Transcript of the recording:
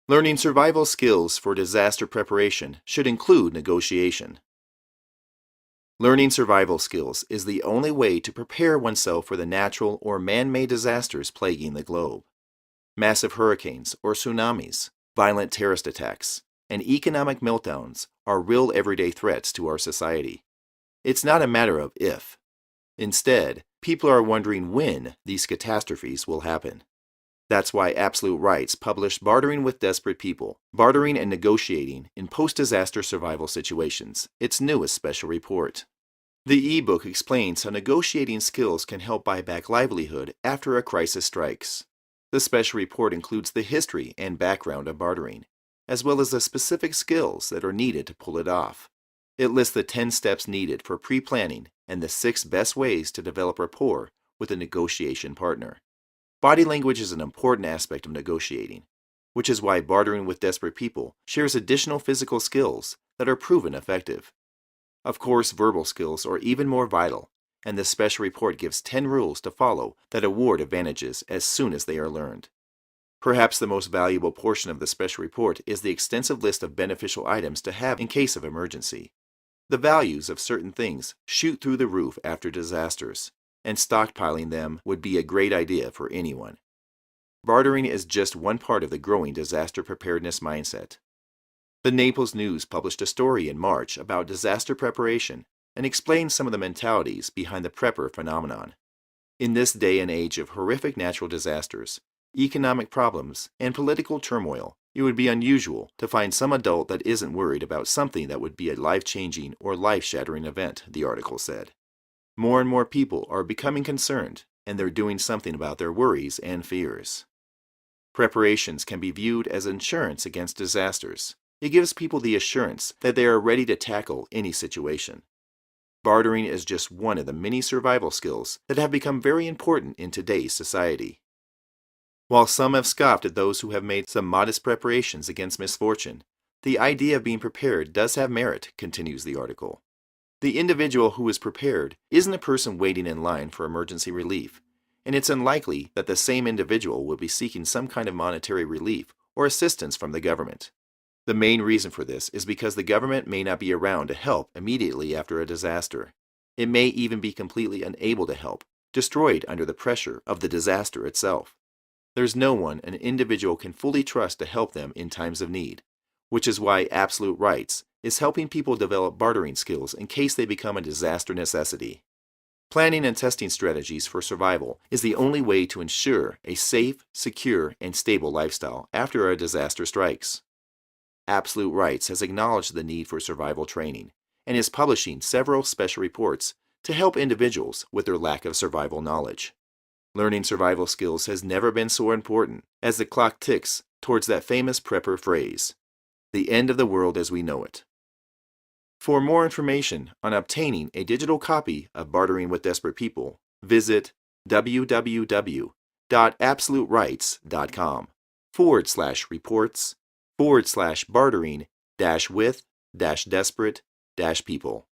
Learning survival skills for disaster preparation should include negotiation. Learning survival skills is the only way to prepare oneself for the natural or man-made disasters plaguing the globe. Massive hurricanes or tsunamis, violent terrorist attacks, and economic meltdowns are real everyday threats to our society. It's not a matter of if. Instead, people are wondering when these catastrophes will happen. That's why Absolute Rights published Bartering with Desperate People, Bartering and Negotiating in Post-Disaster Survival Situations, its newest special report. The ebook explains how negotiating skills can help buy back livelihood after a crisis strikes. The special report includes the history and background of bartering, as well as the specific skills that are needed to pull it off. It lists the 10 steps needed for pre-planning and the 6 best ways to develop rapport with a negotiation partner. Body language is an important aspect of negotiating, which is why Bartering with Desperate People shares additional physical skills that are proven effective. Of course, verbal skills are even more vital, and this special report gives 10 rules to follow that award advantages as soon as they are learned. Perhaps the most valuable portion of the special report is the extensive list of beneficial items to have in case of emergency. The values of certain things shoot through the roof after disasters, and stockpiling them would be a great idea for anyone. Bartering is just one part of the growing disaster preparedness mindset. The Naples News published a story in March about disaster preparation and explained some of the mentalities behind the prepper phenomenon. In this day and age of horrific natural disasters, economic problems, and political turmoil, it would be unusual to find some adult that isn't worried about something that would be a life-changing or life-shattering event, the article said. More and more people are becoming concerned, and they're doing something about their worries and fears. Preparations can be viewed as insurance against disasters. It gives people the assurance that they are ready to tackle any situation. Bartering is just one of the many survival skills that have become very important in today's society. While some have scoffed at those who have made some modest preparations against misfortune, the idea of being prepared does have merit, continues the article. The individual who is prepared isn't a person waiting in line for emergency relief, and it's unlikely that the same individual will be seeking some kind of monetary relief or assistance from the government. The main reason for this is because the government may not be around to help immediately after a disaster. It may even be completely unable to help, destroyed under the pressure of the disaster itself. There's no one an individual can fully trust to help them in times of need, which is why Absolute Rights is helping people develop bartering skills in case they become a disaster necessity. Planning and testing strategies for survival is the only way to ensure a safe, secure, and stable lifestyle after a disaster strikes. Absolute Rights has acknowledged the need for survival training and is publishing several special reports to help individuals with their lack of survival knowledge. Learning survival skills has never been so important as the clock ticks towards that famous prepper phrase, the end of the world as we know it. For more information on obtaining a digital copy of Bartering with Desperate People, visit www.absoluterights.com/reports/bartering-with-desperate-people.